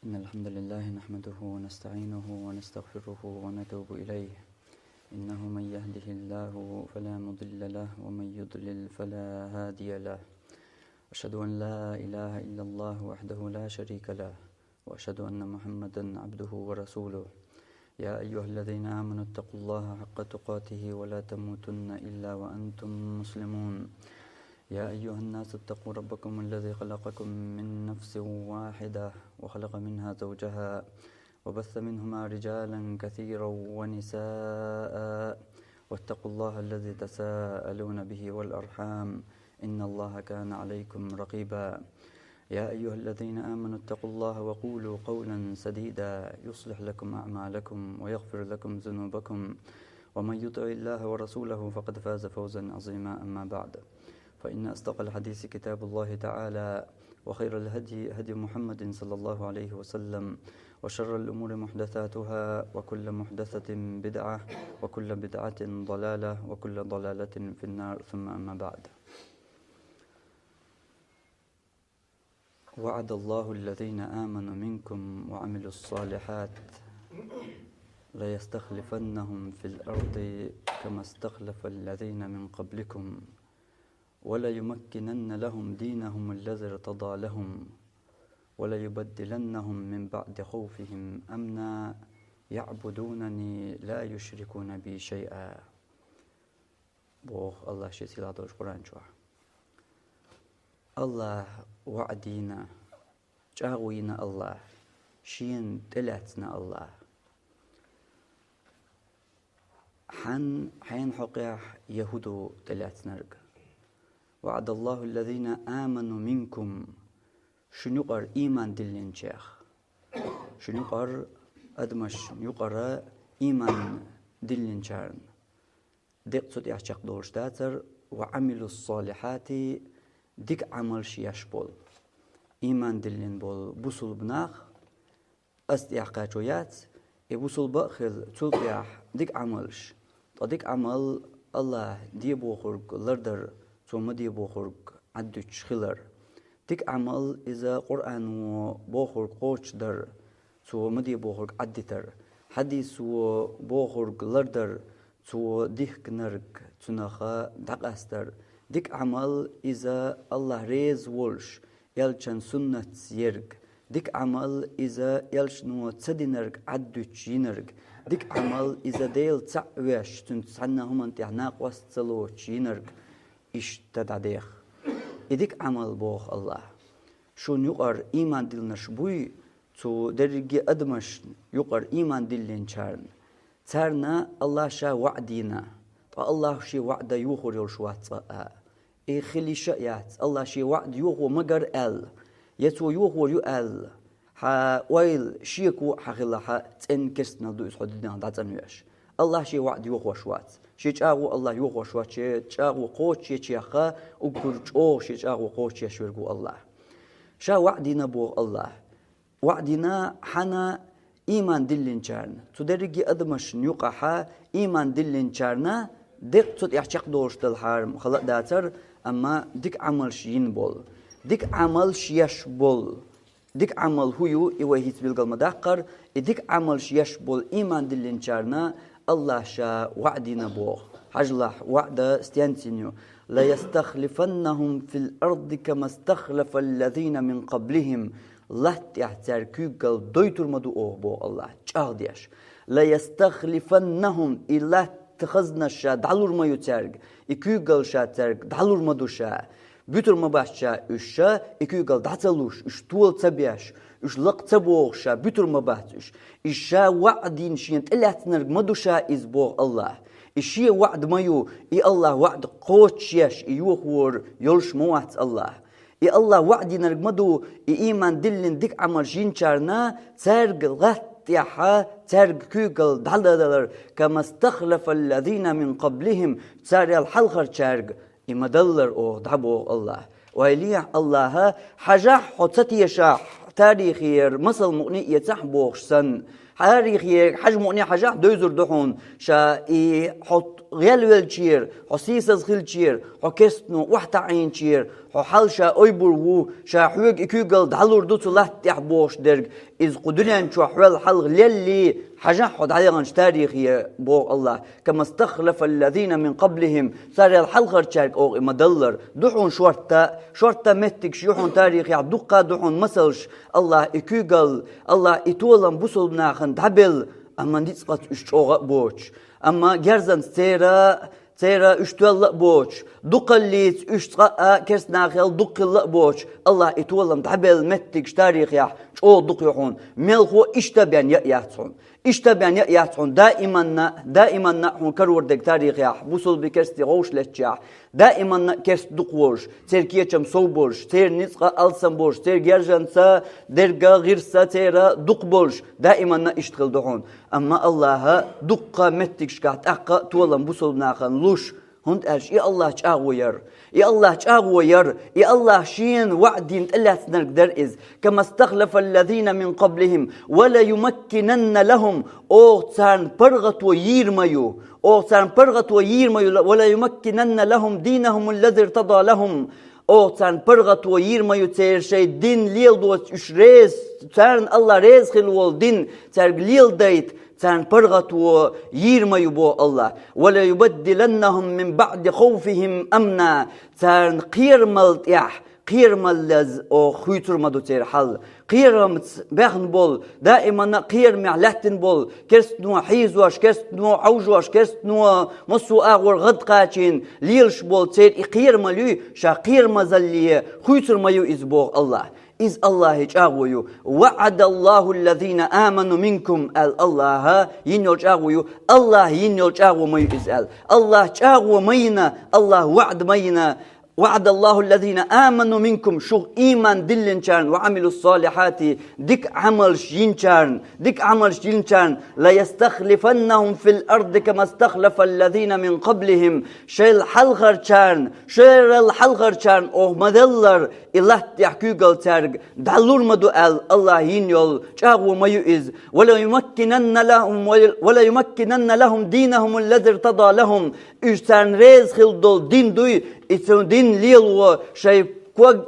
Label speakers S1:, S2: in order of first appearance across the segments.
S1: إن الحمد لله نحمده ونستعينه ونستغفره ونتوب إليه. إنه من يهده الله فلا مضل له ومن يضلل فلا هادي له. أشهد أن لا إله إلا الله وحده لا شريك له، وأشهد أن محمدا عبده ورسوله. يا أيها الذين آمنوا اتقوا الله حق تقاته ولا تموتن إلا وأنتم مسلمون. يا أيها الناس اتقوا ربكم الذي خلقكم من نفس واحدة وخلق منها زوجها وبث منهما رجالا كثيرا ونساء، واتقوا الله الذي تساءلون به والأرحام إن الله كان عليكم رقيبا. يا أيها الذين آمنوا اتقوا الله وقولوا قولا سديدا يصلح لكم أعمالكم ويغفر لكم ذنوبكم، ومن يطع الله ورسوله فقد فاز فوزا عظيما. أما بعد، فإن أصدق الحديث كتاب الله تعالى، وخير الهدي هدي محمد صلى الله عليه وسلم، وشر الأمور محدثاتها، وكل محدثة بدعة، وكل بدعة ضلالة، وكل ضلالة في النار. ثم أما بعد. وعد الله الذين آمنوا منكم وعملوا الصالحات ليستخلفنهم في الأرض كما استخلف الذين من قبلكم وليمكنن لهم دينهم الذي ارتضى لهم وليبدلنهم من بعد خوفهم أمنا يعبدونني لا يشركون بي شيئا. بوخ الله شي سيلاتو قرآن شوح الله وعدينا جاوينا الله شين تلاتنا الله حين حقيح يهودو تلاتنا رق. وعد الله الذين آمنوا منكم شنقر إيمان دلين شيخ شنقر أدمش يقر إيمان دلين شارن ديق صوت يحشق دورشتاتر وعملوا الصالحات ديك عمل شياش بول إيمان دلين بول بوصل بناخ أستيحقاتويات يبوصل بأخذ تلقيح ديك عملش ديك عمل الله دي بوخرق لردر ثم دي بوخرق عدوش خلر ديك عمل إذا قرآن بوخرق قوش در ثم دي بوخرق عدتر حديث بوخرق لردر ثم ديك نرق تنخا دقاستر ديك عمل إذا الله ريز ولش يلشن سنة يرق ديك عمل إذا يلشنو تسدينرق عدوش ينرق ديك عمل إذا ديل تعويش تنسعنهم انت عناق وستلوش ينرق إيش تدعيخ إديك عمل بوخ الله شون يقر إيمان دلنش بوي تو درجي أدمش يقر إيمان دلين شارن تارنا الله شا وعدينا الله شي وعد يوخر يلشوات إيه خلي شايات الله شي وعد يوخو مقر يتو يوخو يؤل ها ويل شيكو حخلا ها تنكسنا دوس حدنا داتنويش الله شي وعد يوخو شوات شي جاغو الله يوخو شوات شي جاغو قوش شي جاخا وقرجو شي جاغو قوش يشورغو الله شا وعدنا بو الله وعدنا حنا إيمان دلين شارن تدرجي أدمش يقحا إيمان دلين شارنا ديك صوت يحشق دورشت الحرم خلق داتر أما ديك عمل شين بول ديك عمل شيش بول ديك عمل هيو إيوهيت بالقلم داقر ديك عمل شيش بول إيمان دلين شارنا الله شا وعدنا بوخ حجلح وعد استيانتينيو لا يستخلفنهم في الأرض كما استخلف الذين من قبلهم الله تحتر كيقل دويتر مدو بو الله جاهديش لا يستخلفنهم إلا تخزنا شا دالور ما يترق إكيقل شا ترق دالور مدو شا بيتر ما باشا إشا إكيقل داتلوش إش طول تبياش إش لق تبوغ شا بيتر ما باتش إشا وعدين شين تلاتنرق مدو شا إزبوغ الله إشي وعد مايو إي الله وعد قوتشيش إيوخور يلش موات الله إي الله وعدي نرق مدو إي إيمان دلين ديك عمل جينشارنا ترق غتيحا ترق كيقل دالدالر كما استخلف الذين من قبلهم تاري الحلخر ترق إما دلر أو دعبو الله وإليه الله حجاح حتتي يشاح تاريخير مصل مؤني يتحبوخ سن تاريخير حج مؤني حجاح دوزر دحون شا إي حط غيال والشير حسيس خيل شير حكستنو وحتا عين شير حال شا أيبر وو شا حوج إكوجل دالور دوت الله تحبوش درج إذ قدرين شو حوال حلق للي حاجة حد عليهم تاريخي بو الله كما استخلف الذين من قبلهم صار الحلقة تشارك أو مدلر دحون شورتا متك شيوحون تاريخي عدقة دحون مسلش الله إكوجل الله إتولم بوصل بناخن دبل أما نتسقط إشتوغ بوش أما جرزن سيرا اشتوال بوش دقليت اشتقاء كرس ناخل دقل بوش الله اتولم تعبل متك تاريخ يح شو دقيحون ملخو اشتبان يأياتون دائما نحن كروردك تاريخ يح بوصل بكرستي غوش لتشيح دائما كرست دقوش تير كيتشم صوبوش تير نسقى ألسنبوش تير جرجنسا درقا غيرسا تيرا دقبوش دائما اشتغل دحون أما الله دقا متك شكات أقا تولم بوصل ناخن لوش هند أرش يا الله تشاغوير يا الله شين وعدين تلا نقدر إز كما استخلف الذين من قبلهم ولا يمكنن لهم أو تان برغت ويرميو ولا يمكنن لهم دينهم الذي ارتضى لهم أو تان برغت ويرميو تير شيء دين ليل دوت إشريز تان الله ريز خلوال دين تار ليل دايت تان برغت ويرميو بو الله ولا يبدلنهم من بعد خوفهم أمنا تان قيرمل لز أو خيتر مدو تير حل قيرمت بخن بول دائما قيرمع لحتن بول كرست نو حيزواش كرست نو عوجواش كرست نو مصو أغور غد قاتين ليلش بول تير قيرملو شا قيرمزلي خيتر ميو إزبوغ الله إز الله جاويو وعد الله الذين آمنوا منكم الله ينيل جاويو الله ينيل جاو ميو إزال الله جاو مينا الله وعد مينا وعد الله الذين آمنوا منكم شو إيمان دلنشان وعملوا الصالحات ديك عمل شينشان لا يستخلفنهم في الأرض كما استخلف الذين من قبلهم شيل الحلغرشان أو مدلر الله تحكي قال تارج دلور مدو الله ينيل جاو ما يؤذ ولا يمكنن لهم دينهم الذي ارتضى لهم إجتان ريز خلدول دين دوي إتون دين ليلوا شيء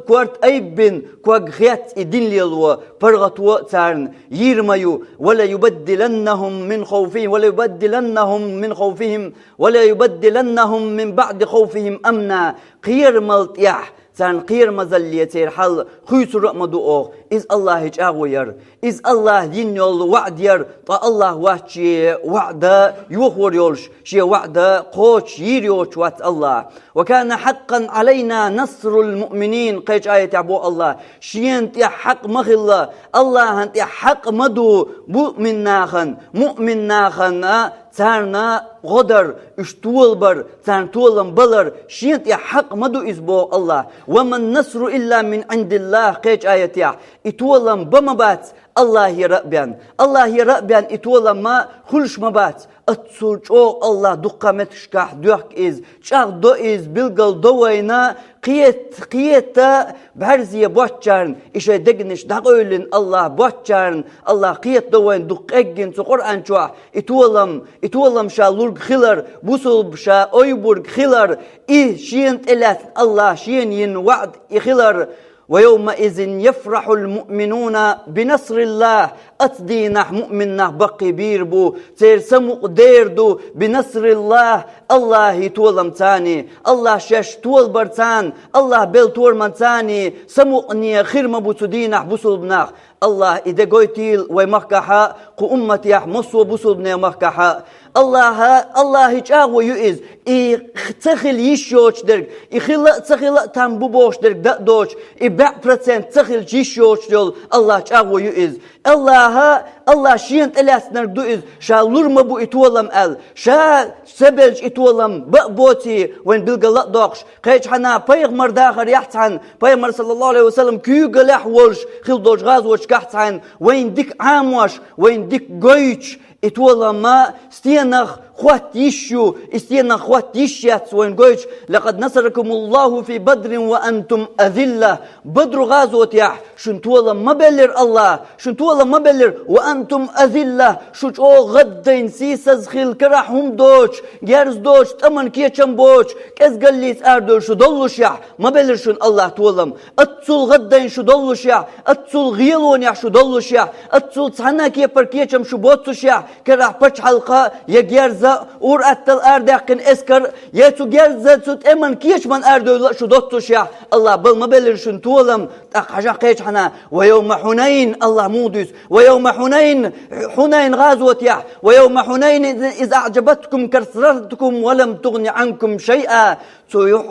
S1: كوارت أيبن كوغيات دين ليلوا برغتوا تارن يرميو ولا يبدلنهم من بعد خوفهم أمنا قير ملتيح تان قير مزليتير حل خيسر مدو إز الله جاوير إز الله ينيل وعد ير تا الله وحشي وعد يوخور يولش شي وعد قوش يريوش وات الله وكان حقا علينا نصر المؤمنين قيش آية عبو الله شين تي حق مخلا الله انت حق مدو مؤمن ناخن تارنا غدر اشتول بر تان تولم بلر شين تي حق مدو إزبو الله وما النصر إلا من عند الله قيش آية اتولم بمبات الله يرأبيان اتولم ما خلش مبات اتسوچ الله دقامت شكاح دوك إز شاق دو إز بلغل دوينا قيت بهرزية بوچارن إشي دقنش دقولن الله بوچارن الله قيت دوين دق اجن سو قرآن شوح اتولم شا لورغ خلر بوصل شا اويبورغ خلر شين تلات الله شين ين وعد خلر ويومئذ يفرح المؤمنون بنصر الله أتدينح مؤمننا بقي بيربو تيرسمو ديردو بنصر الله تولم تاني الله شاش تول برتان الله بيل تورمان تاني سمو خير مبو تدينح بوصل بناخ الله إذا قويتيل ويمخكحا قو أمتي مصو بوصل بنا مخكحا الله جاو يؤز تخل يشوش درك تخل تنبو بوش درك دوش 100% تخل يشوش دول الله جاو يؤز الله شين تلاس نردو إز شا لورما بو اتولم شا سبلج اتولم بقبوتي وين بلغلق دوغش قيش حنا بيغمر داخر يحتعن بيغمر صلى الله عليه وسلم كيو قلح ولش خل دوش غاز وش كحتعن وين ديك عاموش وين ديك قويش اتولم ما ستينخ خوات يشو استينا خوات يشيات وين قويش لقد نصركم الله في بدر وأنتم أذلة بدر غازوت يح شنتولا مبلر الله شنتولا مبلر وأنتم أذلة شو غدين سيسز خيل كرحهم دوش جرز دوش تمن كيشم بوش كز قليس أردو شو دلوش يح مبلر شن الله تولم أتصل غدين شو دلوش يح أتصل غيلون يح شو دلوش يح أتصل صحنا كيبر كيشم شو بوتسوش يح كرح بش حلقة يجرزا اور أتل أرداقن إسكر يتو جرزا تسوت إمن كيش من أردو شو دوتوش يح الله بل مبلر شن تولم حاجة قيش حنا ويوم حنين الله مودس ويوم حنين غازوة يح ويوم حنين إذا أعجبتكم كثرتكم ولم تغني عنكم شيئا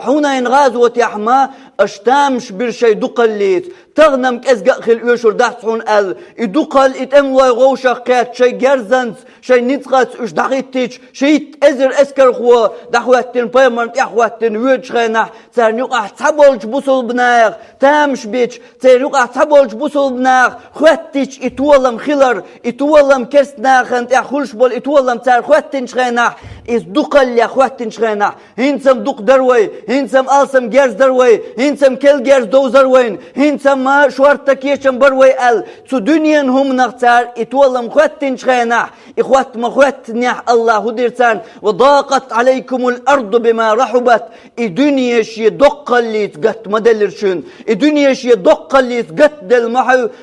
S1: حنين غازوة يحما اشتامش برشي دقليت تغنم كأزقا خل يوشور دحسون ال يدقل اتموا يغوشا قيات شي جرزنس شي نتغات اش دقيتيش شي ازر اسكر خوا دحواتين بايمانت احواتين ويج خينح تار نيوقع تابولج بوصل بناغ تامش بيش تار نيوقع تابولج بوصل بناغ خواتيش اتولم خلر اتولم كرسناخنت اخولش بول اتولم تار خواتين شخينح از دقل يا خواتين شخينح هنسم دق دروي هنسم ألسم جرز دروي هنسم كل جرز دوزر وين هنسم ما شوارتك يشم بروي ال سو دنيا هم نختار اتولم خواتين شخينح اخوات ما خوات نيح الله هديرتان وضاقت عليكم الارض بما رحبت الدنيا شي دق اللي تقت مدلرشن الدنيا شي دق اللي تقت دل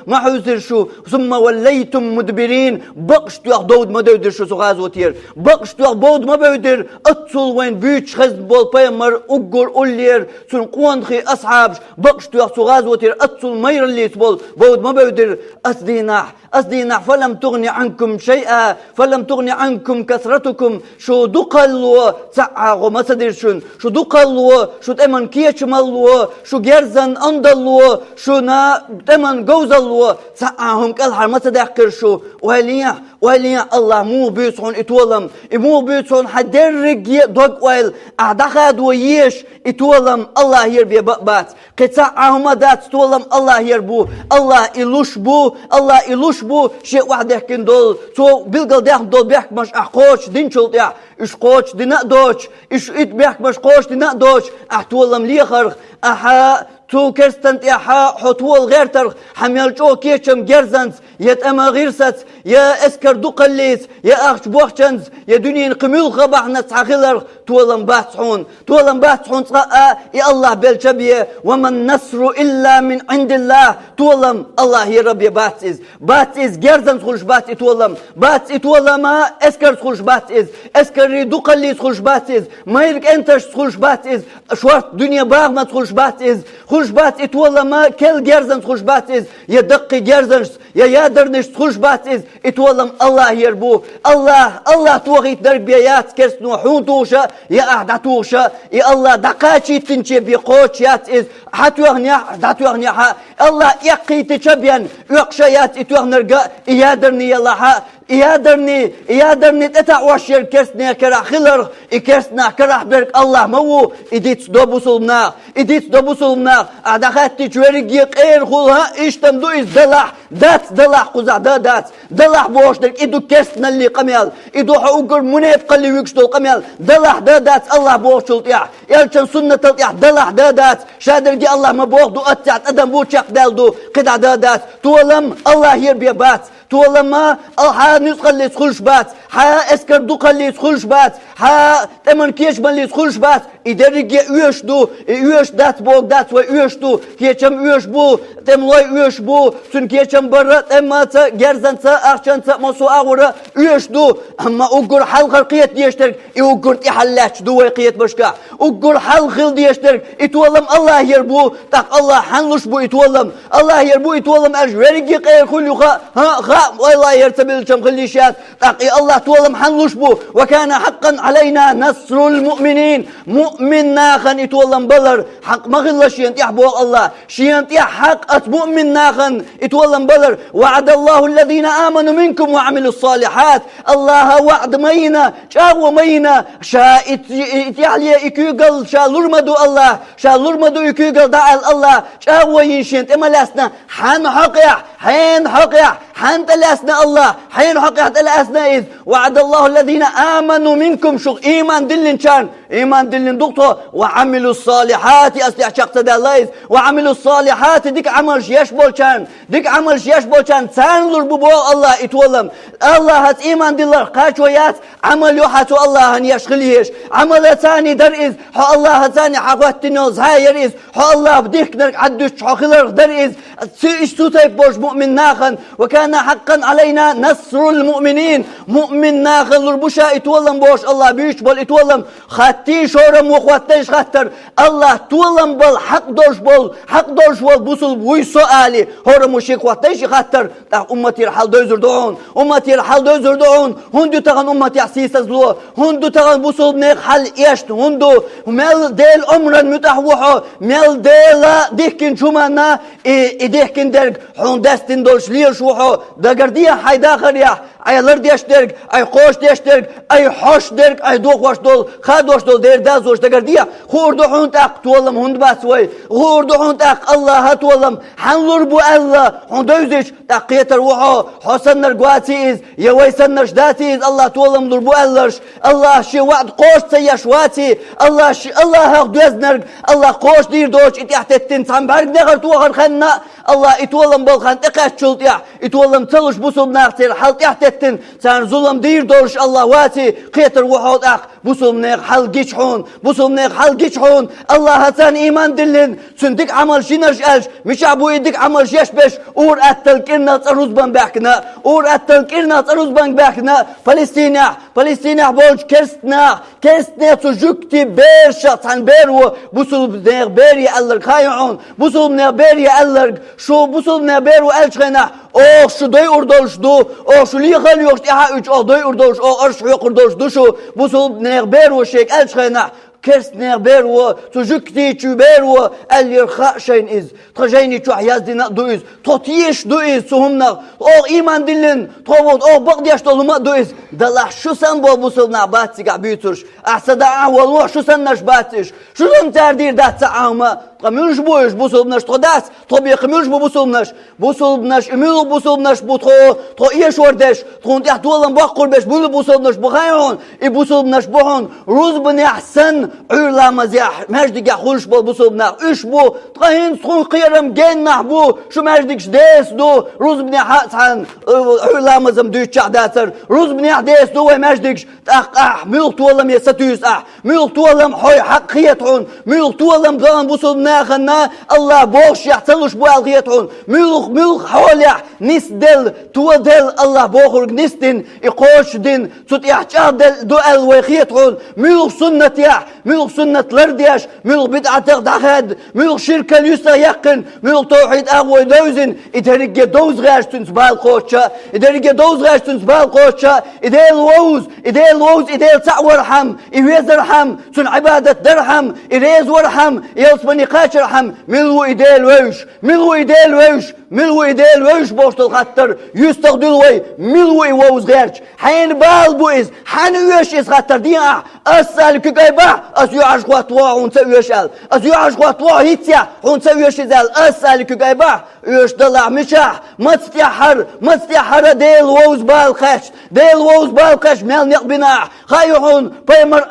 S1: محو زرشو ثم وليتم مدبرين بقشتو دود ما دودرشو سغاز وتير بقشتو بود ما بودر اتصل وين بيتش خزن بول بيمر اقر اولير سن قوانخي اصحاب بقشتو سغاز وتير اتصل مير اللي تبول بود ما بودر أصدينح فلم تغني عنكم شيئا فلم تغني عنكم كثرتكم شو دقلوا تعاغو ما تدرشون شو دقلوا شو تمن كيشملوا شو جرزن أندلوا شو نا تمن جوزلوا تعاهم كالحر ما تدحكر شو وهليا الله مو بيصون اتولم مو بيصون حدرج دوق ويل أعدخد ويش اتولم الله يربي بقبات قطعهم دات تولم الله يربو الله إلوش بو شيء واحد يحكي دول تو بيلقى ده دول بيحكي مش أحقوش دين شلت يا إيش قوش دينا دوش إيش إت بيحكي مش قوش دينا دوش أحتولم ليه خرخ تو كرستنت يا حطول غير ترخ حميل جو كيشم جرزنس يت أما غيرست يا اسكر دقليس يا أخش بوخشنز يا دنيا قميل خبحنا تعخلر تولم باتحون يا الله بالشبيه وما النصر إلا من عند الله تولم الله يا ربي باتز جرزنس خلش بات تولم بات تولم اسكر خلش باتز اسكر دقليس خلش باتز ما يرك انتش خلش باتز شوارت دنيا باغ ما خلش باتز خشبات اتولما كل جرزن خشبات إز يدق جرزن يا يادرنش خشبات إز اتولم الله يربو الله توغيت دربيات كرسنو حوتوشا يا أحداتوشا يا الله دقاتي تنشي بيقوش يات إز حتوغنيا الله يقي تشبيان يقشيات اتوغنرقا يادرني الله يادرني تتعوشر كرسنا كرا خلر كرسنا كرا برك الله مو إديت دوبوسلمنا أعدخات تجوري قير خلها إشتم دو إز دلح قزع دلح بوش درك إدو كرسنا اللي قميال إدو حقوقر منيب قلي ويكشتو القميال دلح دات الله بوش تلطيع يالشان سنة تلطيع دلح دات شادر جي الله ما بوخ دو أتعت أدم بوشاق دالدو قدع دات تولم الله يربي بات تولما الحا نسخلي تخلش بات حا اسكر دوقلي تخلش بات حا تمن كيش بلي تخلش بات إدرج يوش دو يوش دات بوك دات ويوش دو كيشم يوش بو تملوي يوش بو سن كيشم برا تما تا جرزن تا أخشان تا مسو أغورا يوش دو أما أقول حلقة قيت ديشترك يقول تحلاتش دو قيت بشكا أقول حلقة ديشترك يتولم الله يربو تاق الله حنلش بو يتولم الله يربو يتولم أجوري قير كل ها والله يرتبل شم خليشات تاقي الله تولم حنلش بو وكان حقا علينا نصر المؤمنين مؤمن ناخن يتولم بلر حق مغلش ينتيح بو الله شينتيح حق مؤمن ناخن يتولم بلر وعد الله الذين آمنوا منكم وعملوا الصالحات الله وعد مينا شاو مينا شا اتيحلي يكيقل شا لرمدو الله شا لرمدو يكيقل دعال الله شاو ينشنت اما لاسنا حن حقيع حن تلاسنا الله حين حقيقة الأسنائز وعد الله الذين آمنوا منكم شو إيمان دلن كان إيمان دلن دكتور وعملوا الصالحات أستيع شخص دالله وعملوا الصالحات ديك عمل يشبول كان ديك عمل يشبول كان تانلر ببو الله يتولم الله هات إيمان دلر قاشويات عمل يحاتو الله أن يشغليش عمل ثاني درئز حو الله ثاني حقوات تنوز هاي يرئز حو الله بديك نرك عدوش حقلر درئز سيشتو تيبوش مؤمن ناخن وكان حقا علينا نصر المؤمنين مؤمن ناخن لربوشا يتولم بوش الله بيش بول يتولم خاتي شورم وخواتيش خاتر الله تولم بول حق دوش بول بوصل ويسو آلي هورم وشيك خواتيش خاتر أمتي الحال دوزر دعون أمتي الحال دوزر دعون هندو تغن أمتي عسيسة زلو هندو تغن بوصل بنيخ حال إيشت هندو ميل ديل أمرا متحوحو ميل ديل ديكين شمانا ديكين درق هون دستين دولش ليش وحو دقردية حيدا خريح أي لر ديش درق أي قوش ديش درق أي حوش درق أي دوخ واش دول خادوش دول دير دازوش دقردية خوردو هون تاق تولم هند باسوي خوردو هون تاق الله هتولم حنلر بو الله هون دوزيش تاقيتر وحو حسن نرقواتيز يويسن نرشداتيز الله تولم لر بو الله شي وعد قوش سيشواتي الله هاق دوز نرق الله قوش دير دوش اتيحت التنسان بارك نغر توغر خنا الله يتولم بالخان تقاش شلطيح يتولم تلش بوصل ناغتير حل تحتتن سان ظلم دير دورش الله واتي قيتر وحوض اخ بوصل ناغ حل جيشحون بوصل ناغ حل جيشحون الله هتان ايمان دلن سندك عمل شنرش الش مش عبو يدك عمل شيشبش اور اتلك إرنا تروزبان باكنا اور اتلك إرنا تروزبان باكنا فلسطينيح بولش كرستنا تجوكتي بيرشا تان بيرو بوصل ناغ بيري ألر خايعون بوصل ناغ بيري ألر شو بوصل ناغ بيرو ألش خينا أو شو دوي أردوش دو أو شو لي خلي يوش تيها أو دوي أردوش أو أرش يقردوش دو شو بوصل ناغ بيرو شيك ألش خينا كرست ناغ بيرو تجوكتي تشو بيرو اللي رخاء شين إز تخجيني تشو حياز دينا دو إز توتيش دو إز سوهمنا أو إيمان دلن توود أو بقديش تولما دو إز دلح شو سن بو بوصلنا باتي قا بيترش أحسد أعوال شو سن نش باتش شو سن تردير دات سعاهما قميرش بوش بوصلناش تقداس طبي قميرش بوصلناش اميلو بوصلناش تو إيش وردش تكون تحت ولن بقول بش بولو بوصلناش بخايون بوصلناش بهون روز بني أحسن علا مزيح مجدك يخولش بوصلنا إيش بو تقين تكون قيرم جن نحبو شو مجدكش ديس دو روز بني حسن علا مزم دوش شعداتر روز بني حديس دو مجدكش ميل تولم يستويس ميل تولم حي حقيتهم ميل تولم ضان بوصلنا خنا الله بوش يحتلش بو الغيتهم ملخ حولح نسدل تودل الله بوخرج نستن يقوش دين تut يحتدل دو الوخيتهم ملخ سنة لرديش ملخ بدعة دخد ملخ شركة اليسرى يقن ملخ توحيد أغوى دوزن إدارك دوز غاش تنسبال قوشة إدال ووز إدال تعورحم إويزرحم تن عبادة درحم إريز ورحم يلصبني قاشرحم ملو إدال ويش بوشت الخطر يستخدلوي ملو إيوز غيرش حين بالبو إز حين يوش إز خطر دينا أسألك كيبا أسيو عشقوا طواع ونسويش أل أسيو عشقوا طواع هيتيا ونسويش إزال أسألك كيبا يوش دلع مشاح مستيحر ديل ووز بالخش ميل نقبنا خايحون بيمر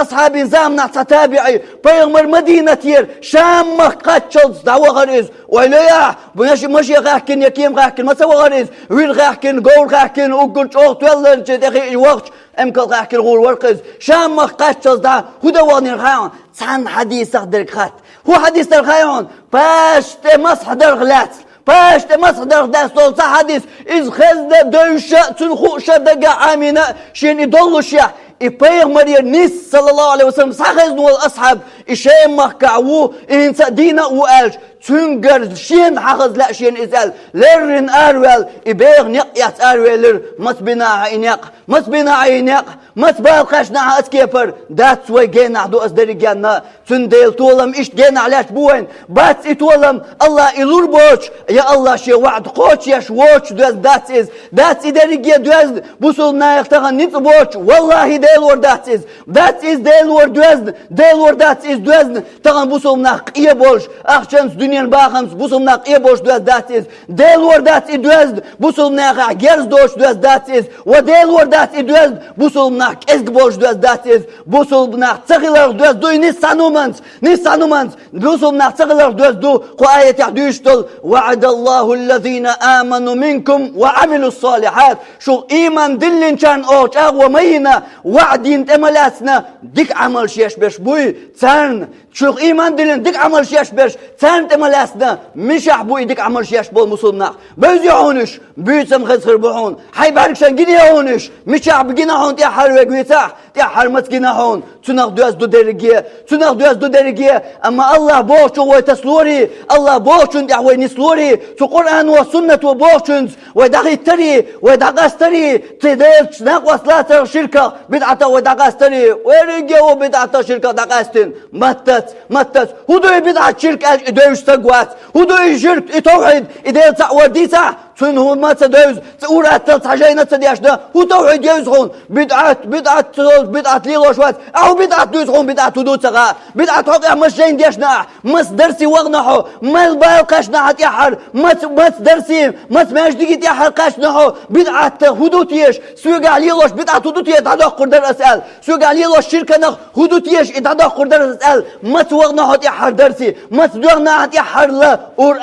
S1: أصحابين زامنا تتابعي بيمر مدينة تير شام قاتشلز دعوة غريز ويليا بناشي ماشي غاكن يكيم غاكن ما سوى غريز ويل غاكن قول غاكن وقل شوق تولن جدي وقت امكل غاكن غول ورقز شام قاتشلز دا هدا واني الخاون سان حديث در خات هو حديث در خاون باش تمسح در غلات باش تمسح در دستول حديث إذ خزد دوشة تنخوشة دقا عامنا شين يدولشيا إبيغمر نيس صلى الله عليه وسلم ساخذنوا الأصحاب إشام مخكعوه إنسا دينا وقالش تنقر شين حخذ لا شين إزال لرن أروال إبيغ نقيات أروالر مت بنا عينيق مت بالقاش نعا أسكيبر دات سوي جينا عدو أصدري جانا تنديل تولم إيش جينا علاش بوين بات إتولم الله إلور بوش يا الله شي وعد قوش ياش ووش دوز that is درجة دوز بوصل نايختها نيت بوش والله ديل ور that is ديل ور دوز that is دوز تغن بوصل ناق إيه بوش أخشنس دنيا باخمس بوصل ناق إيه بوش دوز that is ديل ور that is دوز بوصل ناق جرز دوش دوز that is وديل ور that is دوز بوصل ناق إسق بوش دوز that is بوصل ناق تغلر دوز دوي نسانومنس بوصل ناق تغلر دوز دو قاية يحدوشتل وعد الله الذين آمنوا منكم وعملوا الصالحات شو إيمان دلن كان أوش أغوى مينا وعدين تملاسنا ديك عمل شيش بش بوي تان شو إيمان دلن ديك عمل شيش بش تان تملاسنا مش أحبوي ديك عمل شيش بول مسلمنا بيزيعونش بيتم خسر بحون حي باركشان جنيهونش مش أحب جناهون تيحر ويقويتاح تيحر مت جناهون تناق دوز دو درجية أما الله بوش ويتسلوري الله بوشن دعوي نسلوري تو قرآن والسنة وبوشنز ودغي تري ودغستري تدير ناقوس لا شركة بدعة ودغستري ورجع بدعة شركة دغستن متت هدوي بدعة شركة إدوي استقوات هدوي شرك توحيد إدوي تعوديتا تون هو ما تدوز تقولات تلتحجينا تدياشنا هو توحيد يوزخون بدعة ليلوشوات أو بدعة دوزخون بدعة تدوتغا بدعة حقيا مشين دياشنا مس درسي وغنحو مس بايقاشنا هتيحر مس درسي مس ماجدقي تيحر قاشنحو بدعة هدوتيش سوغا ليلوش بدعة هدوتيش اتعداق قردر أسأل سوغا ليلوش شركة نخ هدوتيش اتعداق قردر أسأل مس وغنحو تيحر درسي مس دوغنا هتيحر لا أور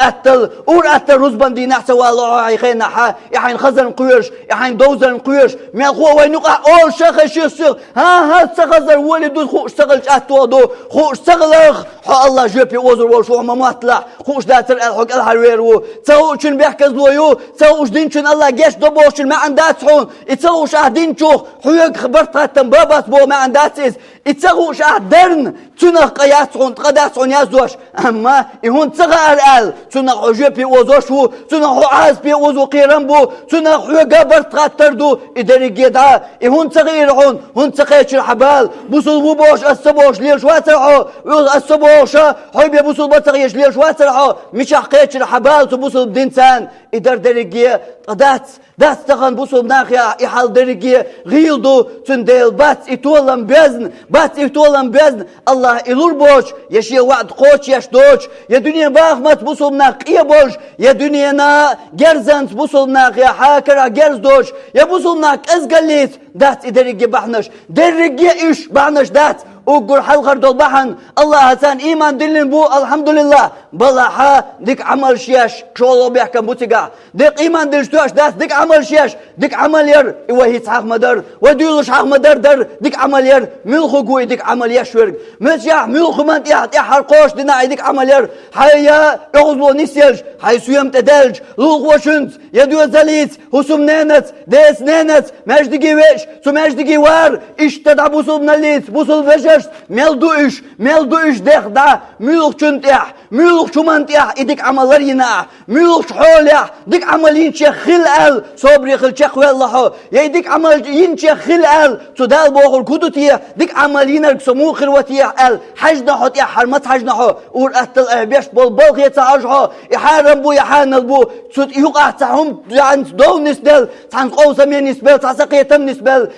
S1: أتل رزبان دي نحسا والله يخينا حا يحين خزن قويش يحين دوزن قويش ميخوا وينقع أول شخص يصير ها سخزر ولد خوش سغل أتوادو خوش سغلخ حا الله جبي وزر وشو ما مطلع خوش داتر الحق الحرويرو تسوشن بيحكز لويو تسوش دينشن الله جيش دبوشن ما عندات حون تسوش دينشو حيق خبرت هاتم بابات بو ما عنداتيز تسوش درن تنق قياسون تقداسون يازوش أما يهون تغار ال تنق عجبي وزوشو تنق عاز بي وزو قيرنبو تنق حيق برت هاتردو إداري جيدا يهون تغيرون هون تقيش الحبال بوصل بوش السبوش ليش واترعو السبوش حيبي بوصل بتغيش ليش واترعو مش حقيش الحبال تبوصل بدينسان إدار درجية دات تغن بوصل ناخيا يحال درجية غيلدو تنديل بات إتولم بيزن الله إلور بوش يشي وعد قوش يشدوش يا دنيا باغمت بوصل ناقية بوش يا دنيا نا جرزنت بوصل ناقيا حاكرا جرزدوش يا بوصل ناق أزقليت دات إدارجية بحنش درجية إيش بحنش دات وقر حلقر دول بحن الله هسان إيمان دلن بو الحمد لله بلا ديك عمل شيش شولو بيحكم بوتيقا ديك إيمان دلشتوش داس ديك عمل شيش ديك عمل ير وهي حق مدر وديولش حق مدر ديك عمل ير ملخو قوي ديك عمل يشورق ملشاح ملخو من تيحر قوش دينا ديك عمل ير حيا يغزلو نسيج حي سويم تدلج لوغ وشنت يدو زليت هسوم نينت ديس نينت ماجدقي ويش سو ماجدقي وار اشتدع بوصل نليت بوصل فجر ميل دوش ديخ دا ميلوخ چنتيح ميلوخ چمانتيح إديك عملار يناح ميلوخ حوليح ديك عمل ينشي خلال صبري خلشيخ والله يديك عمل ينشي خلال تدال بوغل كدوتيه ديك عمل ينرك سمو خروتيح ال حجنا حوتيح حرمت حجنا حو اور أتل أهبيش بالبلغ يتعجها يحارم بو يحانل بو تسوت يوقع تحهم عن دو نسبل تحن قوسا من نسبل تحسقيتم نسبل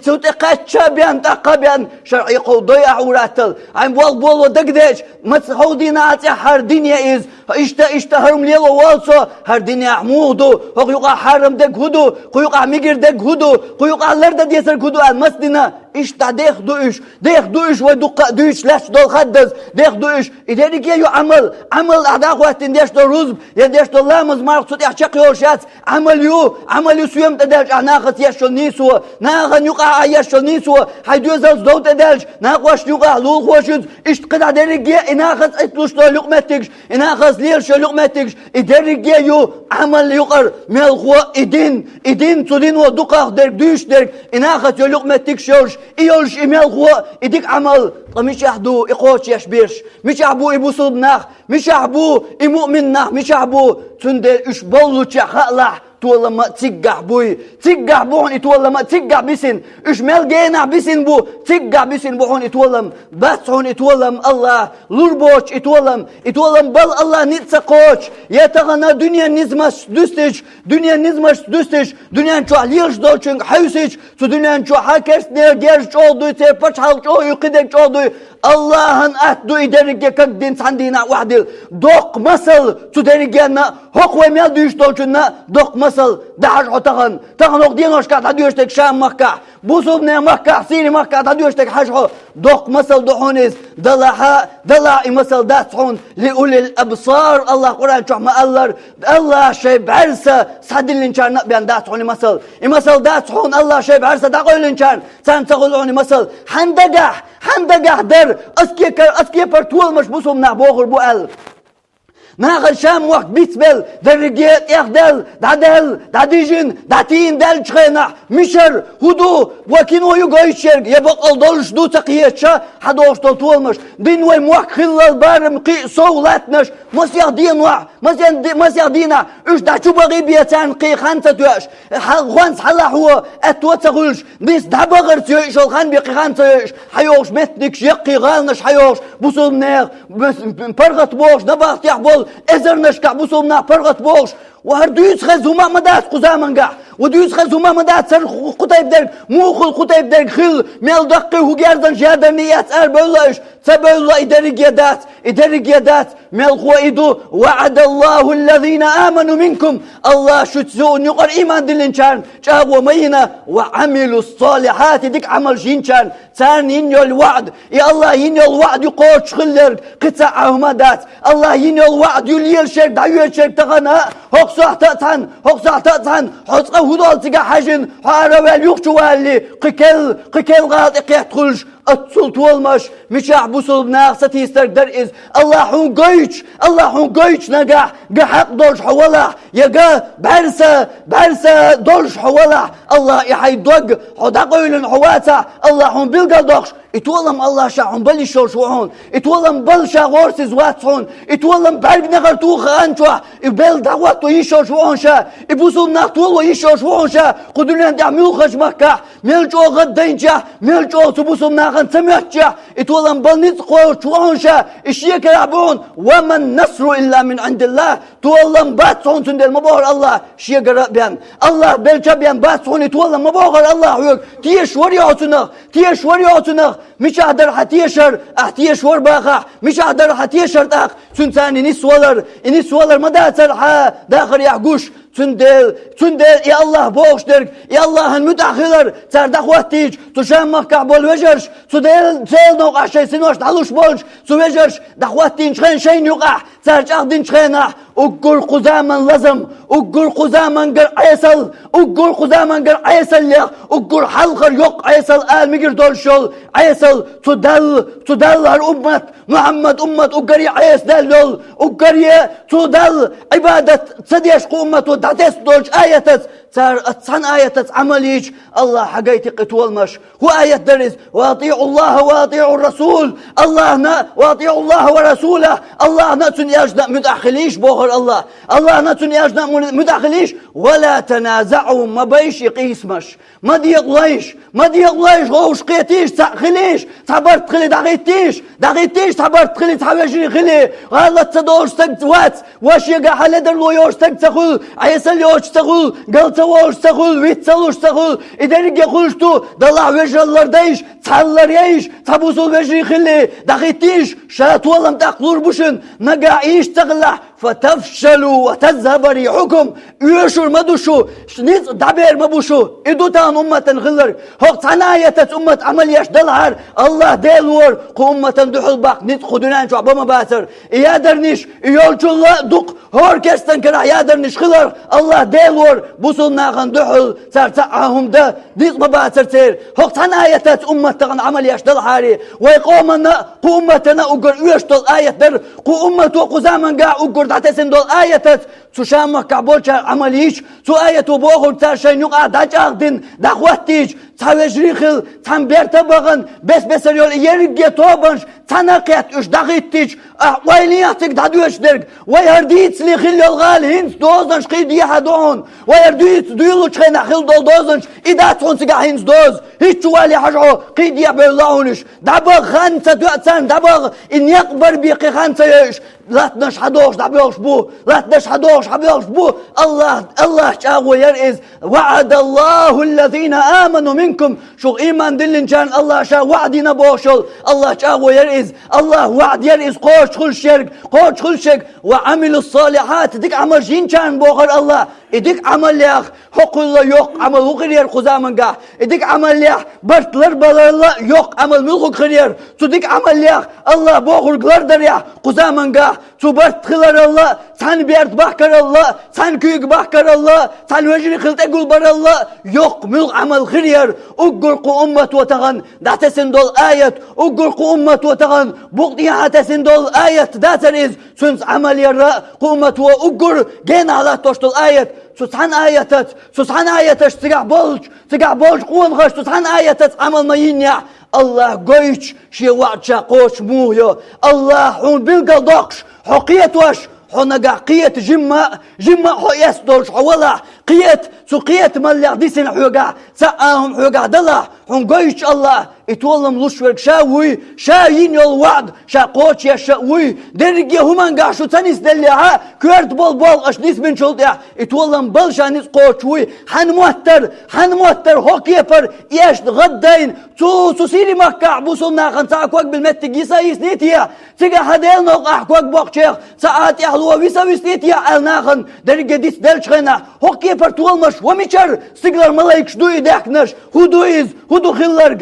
S1: تسوت اقاتشا بيان تقابيان شرعي ضيع وراتل عم بول ودقدش مس هودينا هر دنيا إز اشتهرم ليلو والصو هر دنيا حمودو قيوقع حرم دق هدو قيوقع ميجر دق هدو قيوقع لرد ديسر هدو المسدنا اشتا ديخ دوش ودق دوش لاش دول خدز ديخ دوش إدارك يو عمل أعداء وقتين ديش دول رزب يديش دول لامز مارك يحشق يورشات عمل يو سويم تدلج ناقص يشو نيسو ناقن يقع يشو نيسو حيدو زلز دو تدلج ناقوش يقع لول خوشد اشتقد عدارك ناقص اتلوش دول لقمتكش ناقص ليرش لقمتكش إدارك يو عمل يقر ملخو إدين تدين ودقاق درك دوش درك ناقص يو لقمتكش يورش إيولش إملخو إديك عمل مش يحدو إقوش يشبيرش مش يحبو إبو صدناخ مش يحبو إمؤمناخ مش يحبو تندل إشبولو تشخلح تولى ما تيجع بوي تيجع بوهن يتولى ما تيجع بسن إيش ملجينا بسن بو تيجع بسن بوهن يتولى بس هون يتولى الله لوربوش يتولى بل الله نتسقوش يتغنى دنيا نزمش دستش دنيا شو عليش دولشين حيوسش تو دنيا شو حكرس نيرجيش شو دوي تبش حال شو يقدر شو دوي الله هن أتدو إدارك كدين سندينا واحد دوق مسل تدارجنا هو ميل دوش دولشنا دوق مسل دعش عتقن تغن أقدين وش كات هديوشتك شام مكة بوسوبنا مكة سيري مكة هديوشتك حشو دوق مسل دحونيز دلها مسل داتحون لأولي الأبصار الله قرآن شو ما الله شيء بعرسة صد الإنسان بيان داتحون مسل داتحون الله شيء بعرسة دقول الإنسان سان تقولون مسل حندقح در اسكي برتول مش بوسوبنا بوغر بوال ناقل شام وقت بيتبل درجات يخدل داديجن داتين دل شخينا مشر هدو وكينو يقاي شرق يبقى الدولش دو تقيتشا حدوش تطولمش دين وي موك خلال البارم قي صولاتنش مسيح دين وع مسيح دينا اش دعشو بغي بيتان قي خانسة توش خوانس حلا هو اتو تغلش نيس دعبغر تيوش الخان بيقي خانسة حيوش متنكش يقي غالنش حيوش بوصل نيغ برغت بوش نبغت يحبول ازرنش كعبوسو منا فرغت بوش وهردويس خزوما مدات قزامنقع ودويس خزوما مدات سر قطيب درق موخل قطيب درق خل ميل دقي هو جاردن جادة نيات اربولاش تبولا ادرق يدات ميل قوائدو وعد الله الذين آمنوا منكم الله شتزون يقر ايمان دلنشان جابوا مينا وعملوا الصالحات ديك عمل جينشان تان ينيو الوعد يا الله ينيو الوعد يقوش خلر قطع مدات الله ينيو الوعد يليل شرك دعيو شرك تغنى هوك صحتان حسقه هدول تقع حجن حاروال يخشوالي قكل غاط اقيات خلش الصلت والمش مش يحبسوا بناقصة يسترق درئز الله حون قيش نقع قحق دولش حوالح يقا برسة دولش حوالح الله يحي دوق حدقويلن حواتا الله حون بلقى دوغش اتولم الله شاعون بلي شوشوعون اتولم بل شاغورس زواتون اتولم برق نغرتو خانشوح بل دعواتو يشوشوعون شا ابوسو ناقتولو يشوشوعون شا قدرنا دعميو خش مكة ملجو غدين شا ملجو سبوسو ناقن سميت شا اتولم بل نتقو شوعون شا اشيك يلعبون وما النصر إلا من عند الله تولم باتسون سندل مبوغر الله شيك رأبيان الله بلجا بيان باتسون اتولم مبوغر الله تيش وريعتنا مش أقدر حتيشر ورباقة مش أقدر حتيشر داق سنتان إنيس ولر مدى ترحى داخل يعقوش تندل يا الله بوش درك يا الله المتأخر تردخ وقتيج تشام مكع بول وجرش تدل نوقع شيء سنوش تعلوش بولش توجرش دخواتين شخين شين يقع ترج أخدين شخينه أقول قزامن لازم أقول قزامن قر عيسل ليخ أقول حلقر يق عيسل آل مقر دول شول عيسل تدل الأمة محمد أمة أقري عيس دلول أقري تدل عبادة صديش أمة دعتس دولش آياتس صار أتصن آياتس عمليش الله حقيتي قتولمش هو آية درس واطيعوا الله واطيعوا الرسول واطيعوا الله ورسوله الله نتن يجنا مداخليش بوغر الله نتن يجنا مداخليش ولا تنازعوا ما بيش يقيسمش ما ديقليش غوش قيتيش تخليش تعبرت خلي دغيتيش تعبرت خلي تحوجري خلي غلط تدور استقوات واش يقع على درلو يوش تقول عيسل يوش تقول قلت ووش تقول ويتسلوش تقول إذن يقولشتو دلع وجه الله دايش تحلر يعيش تبوسو وجري خلي دغيتيش شات والله متقلور بوشن نقع ايش تغلح فتفشلوا وتذهب ريحكم يشور مدوشو نيز دبير مبوشو إدوتان أمة غلر هوق عناية أمة عمل يشدلعر الله ديلور قو أمة دحل باق نيز خدنان شو عبما باتر يادرنش يولشو الله دوق هور كستن كرا يادرنش غلر الله ديلور بوصل ناغن دحل ترتعهم ده نيز مباتر تير هوق عناية أمة تغن عمل يشدلعري ويقومنا قو أمتنا أقر يشتل آية در قو أمة وقزامن قاع أقر دعتسن دول آية تشامك كعبولش عمليش سو آية بوغر تاشين يقع داج أغدن دخواتيج تاوجريخل تام بيرتا بغن بس يول يرجع توبنش تناقيت اش دقيتش ويلياتك دادوش درج ويرديت لي خل الغال هنس دوزنش قيد يحدون ويرديت ديلو تخنا خل دوزنش اذا تونسك هنس دوز هيك والي حاجه قيد يبلعونش دبغ خانسه دوتسان دبغ ان يقبر بيقي خانسه يش لا تنش حدوش دبيوش بو لا تنش حدوش حبيوش بو الله شاغو يرئز وعد الله الذين امنوا منكم شو ايمان دلن كان الله شا وعدنا بوشل الله شاغو يرئز الله وعد يرئز قوش كل شرك قوش كل شرك وعمل الصالحات ديك عمل جين كان بوخر الله اديك عمل ليخ حق الله يوق عمل وغير قزامن قاع اديك عمل ليخ برتلر بالله يوق عمل ملخ خير تديك عمل ليخ الله بوخر قلر يا قزامن قاع تو برت خلر الله سان بيرت بحكر الله سان كيك بحكر الله سان وجري خلت اقول بر الله يوق ملخ عمل خير اقرق امه وتغن دات سندول ايات اقرق امه وتغن بوقتها تسندول ايات داتريز سنس عمل يرى قومه واقر جينا على توشتل ايات سوسحان آياتش تقع بولج قوان غش سوسحان آياتت عمل ما ينيع الله قويش شي وعد قوش مويو الله حون بلقى دوقش حقيت وش حون قيت جمع حو يسدولش حولا قيت مليح ديسن حوقع ساهم حوقع دلح حون قويش الله يتولم لشورك شاين الوعد قوش يشاوي درجي همان قاشو تنس دلها كورت بول اشنيس بن شلطيا يتولم بلشانيس قوشوي حنموتر هوكيبر يشت غدين تو سيري مكع بوصلنا خنساكوك بالمت جيسا يسنيتيا تيجا هديل نوق احكوك بوقشيخ ساعات يحلوا ويسا ويسنيتيا الناخن درجي ديس دلشخنا هوكيبر تولمش وميشر سيجلر ملايكش دوي داكنش هدو خلرق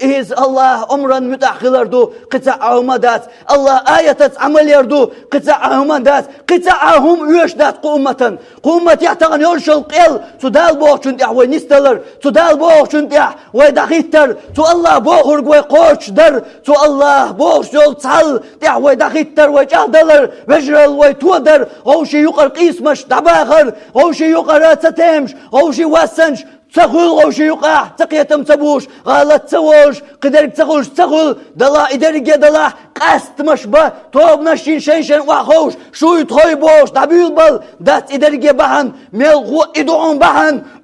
S1: إز الله عمرا متأخر دو قطع عمدات الله آية عمل يردو قطع عمدات قطعهم يشدات قومة يحتغن يرشل قيل تدال بوخ شنت يحوي نستلر تدال بوخ شنت يحوي دخيتر تو الله بوخرق ويقوش در تو الله بوخ شل تحل يحوي دخيتر ويجهدلر وجرل ويتودر هوشي يقر قيسمش دباخر هوشي يقر تتمش هوشي واسنش تقول غوشي يقع تقيتم تبوش غلط تسوش قدرك تقول دلا إدرك دلا قست مشبه توب نشين شين وخوش شو يتخوي بوش دبيل بل دات إدرك بحن ملغو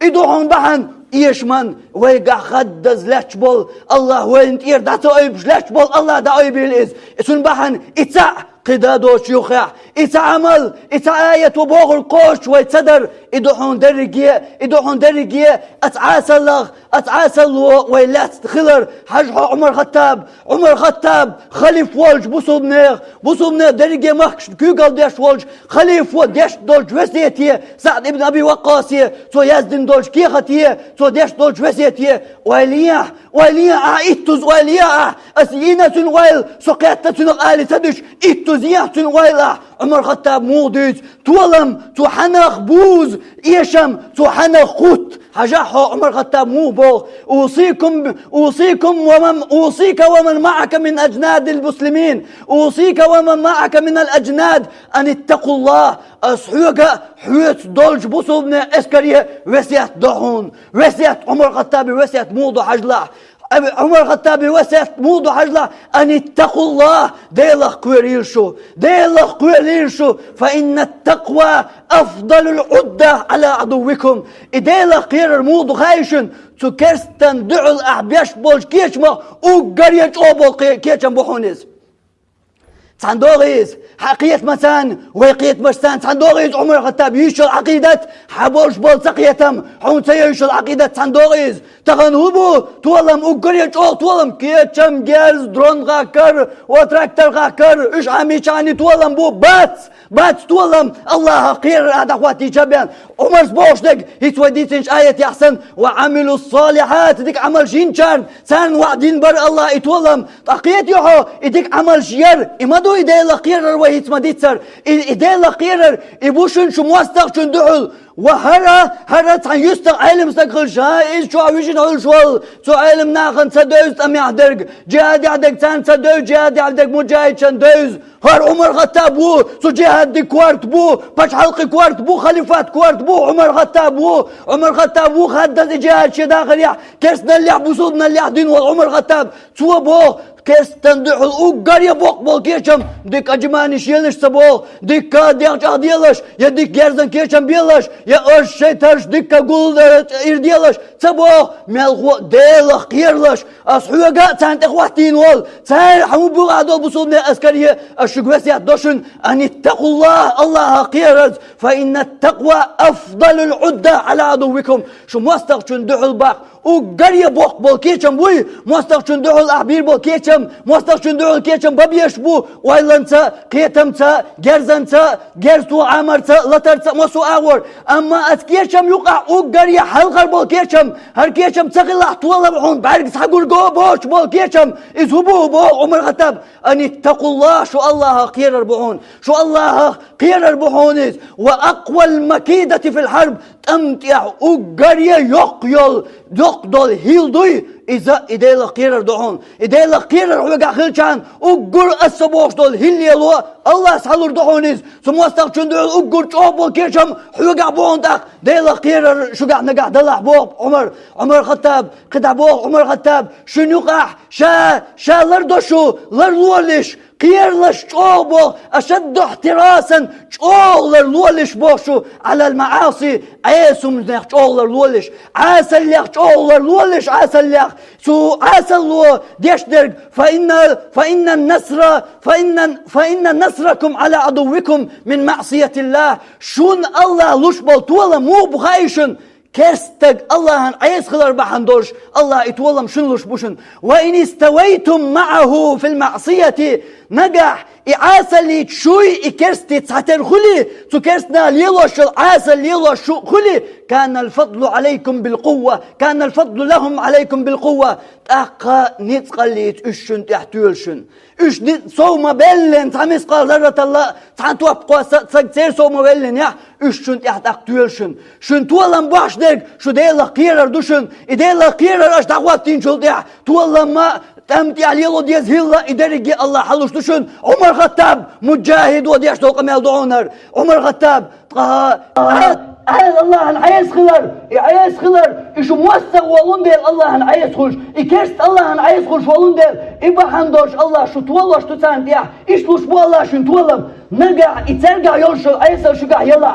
S1: إدوعون بحن إيشمن ويقع خدز لاتش بول الله وين تير داتو أيبش لاتش بول الله دا أيبيل إز اسون بحن إتاع قدادوش يخيع إتعمل إتعاية وبوغ القوش ويتصدر إدوحون درجية أتعاسل ويلات خلر حجح عمر خطاب خليف والج بوصوب نيغ درجية مخش كيقل ديش والج خليف وديش دولج وسيتيه سعد ابن أبي وقاسيه تو يزدن دولج كيختيه تو ديش دولج وسيتيه ويليا إتوز ويليا أسيينة ويل سقيتة الآلي تدش إتوز يحتن ويلا عمر خطاب موديت تولم تحنخ بوز إيشم تحنخ قوت حجاحه عمر خطاب مو بوغ أوصيك ومن معك من أجناد المسلمين أوصيك ومن معك من الأجناد أن اتقوا الله أصحوك حويت دولج بوصوبنا إسكريه وسيات دعون وسيات عمر خطاب وسيات موضو حجله عمر الخطاب وسيت موضوع حجله أن اتقوا الله ديلخ كويريرشو فإن التقوى أفضل العدة على عدوكم ديلخ كير موضوع خايشن تو كرستن دعو الأحبيش بولش كيشما وقريج أوبول كيشم بوحونيز صندوقيز حقية مسان ويقيت مشتان صندوقيز عمر الخطاب يشل عقيدة حبولش بول سقيتم حون سيشل عقيدة صندوقيز تغنوبو تولم وقريج أو تولم كيتشم جيرز درون غاكر وتراكتر غاكر إش عميشاني تولم بو بات تولم الله خير هذا اخواتي شبيان عمر سبوش دك يتوديتنش آية يحسن وعملوا الصالحات ديك عمل شينشان سان وعدين بر الله يتولم تقيت يحو يديك عمل شير إمدو إدي لقيرر ويتمديتر إدي لقيرر إبوشن شو موستق دعول وهرا تان يستق علم استقل شايز شو عويشن هول شوال شو علم ناخن سدوز أم يعدرق جهاد يعدق تان سدوز جهاد يعدق مجاهد شن دوز هر عمر خطاب بو سو جهاد دي كوارت بو باش حلقي كوارت بو خليفات كوارت بو عمر خطاب بو خدد جهاد شي داخل يح كرسنا اللي بوصودنا اللي دين والعمر خطاب سو بو كستن دحل قرية بوق بول كيشم ديك أجماني شيلش سبو ديك ديك عديلش يا ديك جرزن كيشم بيلش يا أش شيترش ديك قول إرديلش سبو ملخو ديلخ كيرلش أصحوا جا تانت إخواتين وال تان حمو بقعدوا بصودنا أسكرية الشجوسيات دوشن أن اتقوا الله قيرز فإن التقوى أفضل العدة على عدوكم شو مستقشن دحل باق وقرية بوق بول كيشم بوي مستقشن دحل أحبير بول كيشم مستقشن دحل كيشم ببيش بو ويلنتا قيتمتا جرزنتا جرسو عمرتا لترتا مسو أور أما أتكيشم يقع وقرية حلقر بول كيشم هر كيشم تقل أحطوال بحون بعرق سحقول جو بوش بول كيشم إذهبوا بو عمر خطاب أن اتقوا الله شو الله قير ربحون شو الله قير ربحون وأقوى المكيدة في الحرب تمتع وقرية يقيل يقدل هيلدوي إذا إديلا قيرر دعون إديلا قيرر وقع خلشان وقر السبوش دول هيليلو الله سحلور دعونيز ثم استغشن دول وقر شوبو كيشم وقع بون داق ديلا قيرر شو قاع نقع دلع بوق عمر خطاب قدع بوق عمر خطاب شنو قاع شا لردوشو لرلولش قيرلش شوبو أشد احتراسا شوغلر لولش بوشو على المعاصي عيسو نخ شوغلر لولش عاسل ليخ شوغلر لولش عاسل ليخ سو عاسل لو ديشدرج فإن نصركم على عدوكم من معصية الله شون الله لشبل طولا مو بخايشن كرستق الله عيس خلر بحندوش الله يتولم شنلوش بوشن وإن استويتم معه في المعصية نجح إعاسة اللي تشوي إكرستي تسعتر خلي تكرسنا ليلوش العاسة ليلوش خلي كان الفضل عليكم بالقوة كان الفضل لهم عليكم بالقوة تأقى نتقليت إشن تحتولشن إش صوم بلن تعمس قال ذرة الله تعتوبقوا سكتير صوم بلن يا إشن تحتولشن شن تولم باش ديك شو ديلا قيرر دوشن إديلا قيرر أش دعواتين شو ديح تولم ما تمتي عليه ديز هلا إدرج الله حلوش تشون عمر خطاب مجاهد وديش توقع مال دعونر عمر خطاب الله العيس خلر إيش موسع ولون ديل الله العيس خلش إكرست الله العيس خلش ولون ديل إبا حندوش الله شو تولش تسان ديح إيش لوش بو الله شو تولم نرجع يترجع يلشل عيس شجع يلا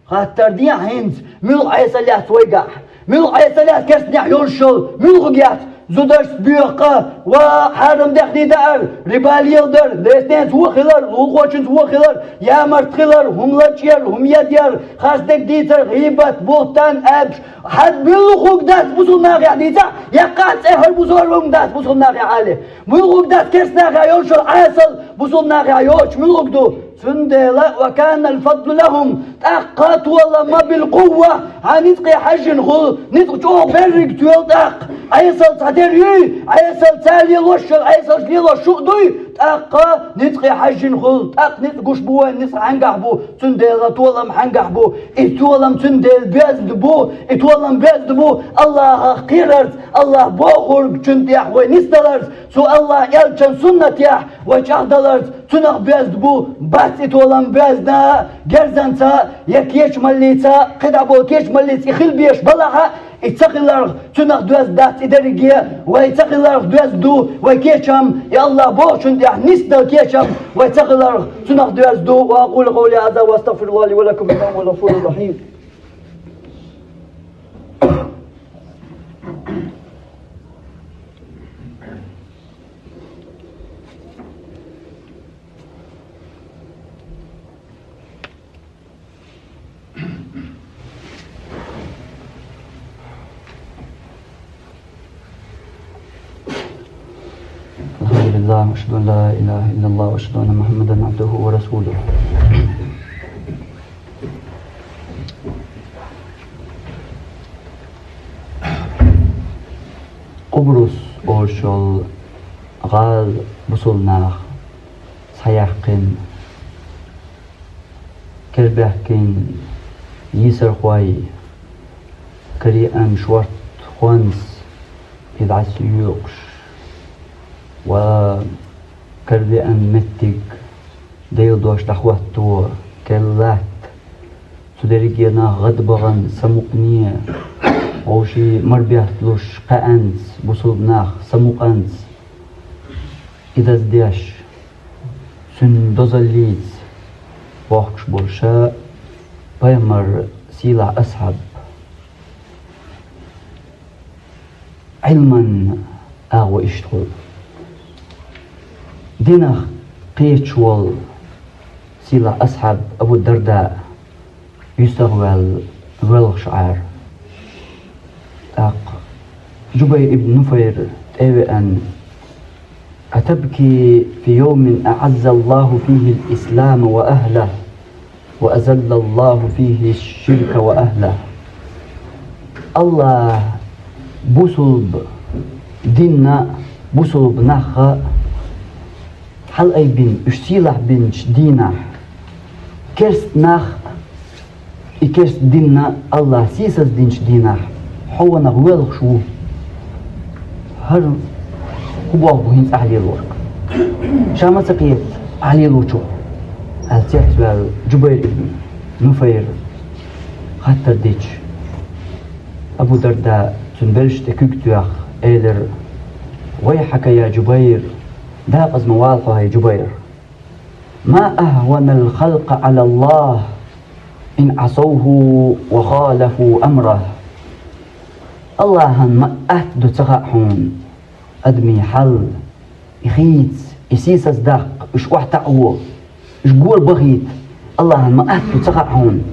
S1: خاطر ديا هند ملو عيس اللي هتوجع ملو عيس اللي هتكرست ديح يلشل ملو غيات زودش بيقى وحرم دخني دار ربالي يلدر دستان سوى خلر لوقوشن سوى خلر يا مرت خلر هم لاتشير هم يدير خاصدك ديتر غيبت بوتان أبش حد بلوخوك داس بوصل ناقي عديتا يقات اهل بوصل روم داس بوصل ناقي عالي بلوخوك داس كرس ناقي يوشل عاسل بوصل ناقي يوش ملوك دو سندلا وكان الفضل لهم تأقات والله ما بالقوة هنتقي حجن خل نتقي شو برق تيل تأق عيسل تعتري عيسل تالي لوشل عيسل ليلا شو دوي تأقا نتقي حجن خل تأق نتقوش بو نس عنقح بو سندلا تولم عنقح بو اتولم سندل بيزد بو اتولم بيزد بو الله قيرت الله بوخرق چند يح ونستلرت سو الله يلچن سنت يح وچهدلرت تنق بيزد بو بس اتولم بيزنا جرزنتا يكيش مليتا قدعبو كيش مليت يخل بيش بلعها اتقلر تنق دوز دات ادرقيا ويتقلر دوز دو وكيشم يا الله بوشن يح نستل كيشم ويتقلر تنق دوز دو واقول قولي هذا واستغفر الله لي ولكم انه هو الغفور الرحيم أشهد أن لا إله إلا الله وأشهد أن محمدا عبده ورسوله قبرص أوشل غال بصلناخ سيحقن كربحكن يسر خواي كريئن شورت خوانس إذ عسيوقش وكربئن متك ديل دوش تخواتو كلات سودريجينا غدبغن سمقنية وشي مربيات لوش قانس بوصلناخ سمقانس إذا زديش سن دوزليز وقش بولشا بيمر سيلع أصحاب علما أغو اشتغل دينخ قيتشول سيلع أصحاب أبو الدرداء يستغل والشعار جبير ابن نفير تأوي أن أتبكي في يوم أعز الله فيه الإسلام وأهله وأذل الله فيه الشرك وأهله الله بوصلب ديننا بوصلب نخا حل أي بين اشتيلح بين دينا كرست نخ إكرست ديننا الله سيسس دينش دينا حوا نغوال شو هر هو بوهين أهلي الورق شامة سقيت أهلي الوشو هل تحسب جبير ابن نفير خطر ديش أبو درداء تنبلش تكوكتوخ إيلر ويحك يا جبير داقز موالحه يا جبير ما أهون الخلق على الله إن عصوه وخالفوا أمره الله ما أهدو تغاحون أدمي حل يخيت يسيسس داق إش وحتعوه إش قول بغيت الله ما أهدو تغاحون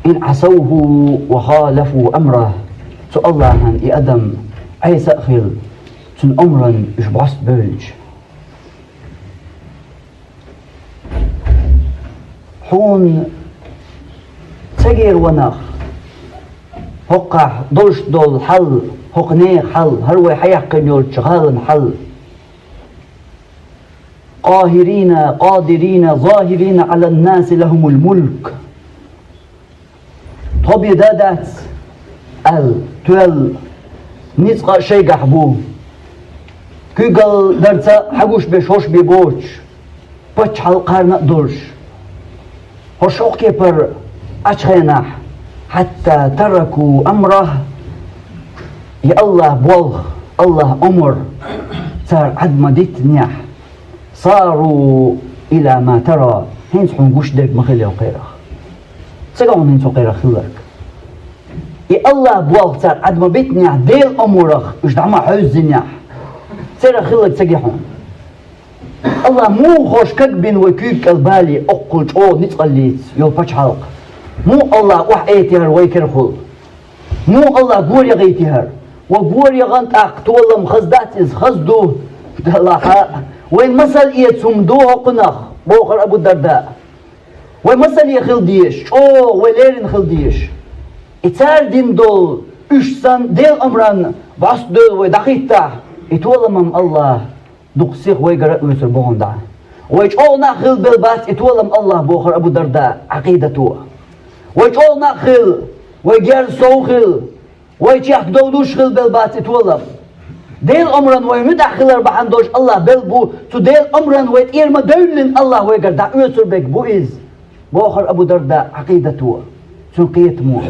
S1: إن عصوه وخالفوا أمره سو الله هن يأدم أي سأخل سن أمرا إش بعص بلج حون تغير ونخ هقع دولش دول حل هقنيق حل هروي حيحقن يول شغال حل قاهرين قادرين ظاهرين على الناس لهم الملك طبي دادات تول نيسقى شيء قحبو كيقل درتا حقوش بشوش بيبوش بچ حلقار نقدرش هشوق كيبر أشخيناح حتى تركوا أمره يا الله بولغ الله أمر صار عد ما ديت نياح صاروا إلى ما ترى هين حنقوش ديك مخيلي وقيرخ سيقون هين سوقيرخ خلق يا الله بولغ صار عد ما بيت نياح ديل أمورخ مش دعما حوز نياح سيرا خلق سيقيحون الله مو خوش كقبين وكيك البالي أقل جو نتقليت يو بچ حلق مو الله وح ايتهر ويكرخل مو الله قور يغيتهر وقور يغنت اقتولم خزدات از خزدو دلحاء وين مسل ايت سمدوه قنخ بوخر ابو الدرداء وين مسل يخل ديش او وليرن خل ديش اتار دين دول اشسان ديل امران باس دول ودخيتا اتولمم الله دقسيخ ويقرأ ويسر بوهن دا ويجعل ناخل بالبات اتولم الله بوخر ابو الدرداء عقيدته ويجعل ناخل ويجير سوخل ويجيح دولوش خل بالبات اتولم ديل امران ويمدخل بحندوش الله بالبو تو ديل امران ويتيرما دولن الله ويقر دا ويسر بك بو إز بوخر ابو الدرداء عقيدته سنقيتمو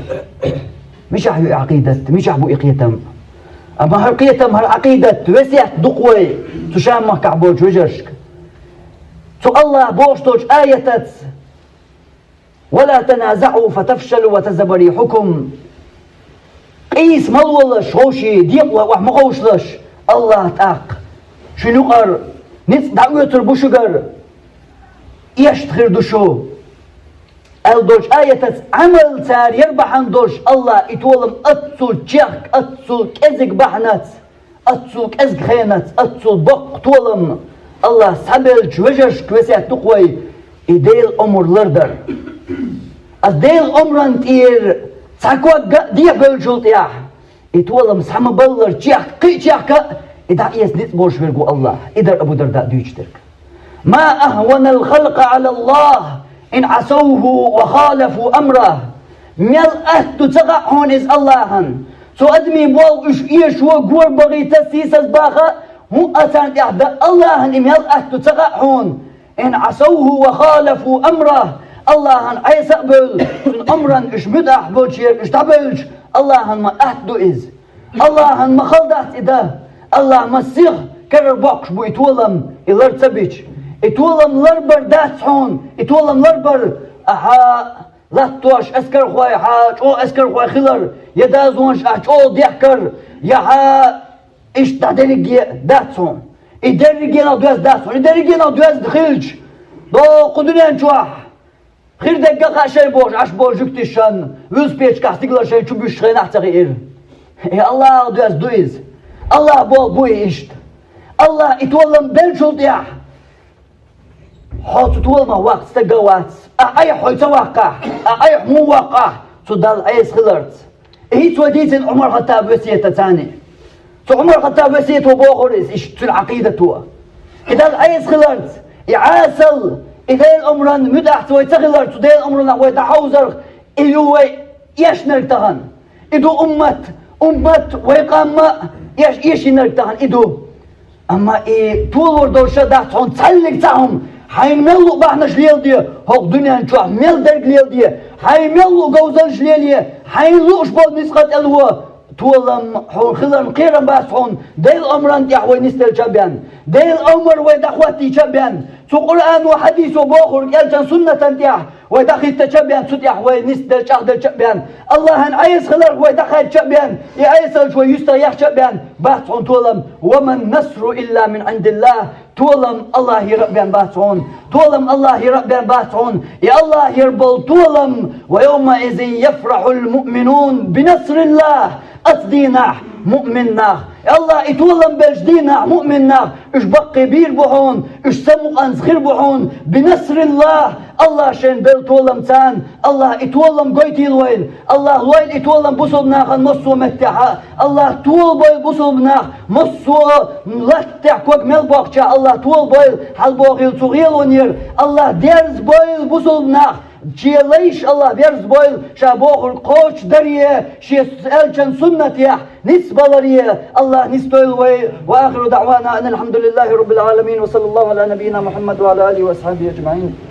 S1: مش احيو عقيدة مش احبو اقيتم أما هرقيتم هر عقيدة وسيح دقوي تشامك عبوج وجرشك تو الله بوشتوش آية ولا تنازعوا فتفشلوا وتذهب ريحكم قيس ملولش هوشي ديقوا وحمقوشلش الله تاق شنو قر نتس دعوتر بوشقر يشتخر دشو الدوش آية عمل تار يربحن دوش الله يتولم أتصل جاك أتصل كزك بحنات أتصل كزك خينات أتصل بق تولم الله سبل جوجش كوسع تقوي إديل أمر لردر أديل أمران تير تاكوا ديا بلجول تياح يتولم سحم بلر جاك قي جاك إذا يسنت بوش بيرجو الله إدر أبو درداء ديجترك ما أهون الخلق على الله إن عصوه وخالفوا أمره ميل أهتو تغع هون إز اللهن سو أدمي بول إش إيش وقور بغي تسيسس باخا هو أتان إحدى اللهن ميل أهتو تغع هون إن عصوه وخالفوا أمره الله هن عيسى قبل أمرا إش مدح بوشير إش تبلش الله هن ما أهدو إز الله هن ما خلدت إذا الله ما سيغ كرر بوكش بو إتولم إلر تبيش إتولم لربر داتحون إتولم لربر أها لا توش أسكر خواي حاج أو أسكر خواي خلر يدازونش أو ديحكر يها إش تدرجي داتحون إدرجي نودوز داتحون إدرجي نودوز دخلش دو قدرين شواح خير دقيقة شيء بوش عش بوش يكتشان ويز بيش كاستيقلا شيء شو بيش خير نحتغير الله دوز دويز الله بوي إشت الله يتولم بلشوط يح حوت تولم وقت تقوات أي حوت واقع أي مو واقع تدل عيس خلرت هي توديتن عمر خطاب وسيلة ثاني عمر خطاب وسيلة بوخرس إيش العقيدة تو إذا العيس خلرت يعاسل إذا الأمر مدحت ويتغلرت إذا الأمر ويتحوزر إلو يشنر تغن إدو أمت ويقام يشنر تغن إدو أما طول وردور شدات هون تسلق تاهم حين ملو بحنا شليل دي هوق دنيا نشوح مل درق ليل دي حين ملو قوزل شليل حين لوش بود نسخت الهو طولم حون خلال قيرا باس هون ديل أمران تيحوي نستل شبيان ديل أمر ويدخواتي شبيان سو قرآن وحديث وبوخر يلجن سنة تيح ويدخل تشبيان ستيح وينستل شاهد شبيان الله عايز خلال ويدخل شبيان يعيسل شوي يستريح شبيان باس هون طولم وما النصر إلا من عند الله طولم الله يربيان باس هون طولم الله يربيان باس هون يا الله يربل طولم ويومئذ يفرح المؤمنون بنصر الله أصدينا مؤمننا الله يتولم بجدينا مؤمننا إش بقي بير بحون إش سمو أنزخير بحون بنصر الله الله شين بل تولم تان الله يتولم قويتي الويل الله الويل يتولم بصلنا خان مصو متحا الله تول بويل بصلنا مصو ملتح كوك مل باقشا الله تول بويل حال بوغيل تغيل ونير الله ديرز بويل بصلنا شيء ليش الله بيرز بويل شابوخر قوش دريه شيء سألشن سنة يح نسبة لريه الله نستويل وي وآخر دعوانا أن الحمد لله رب العالمين وصلى الله على نبينا محمد وعلى آله وأصحابه أجمعين.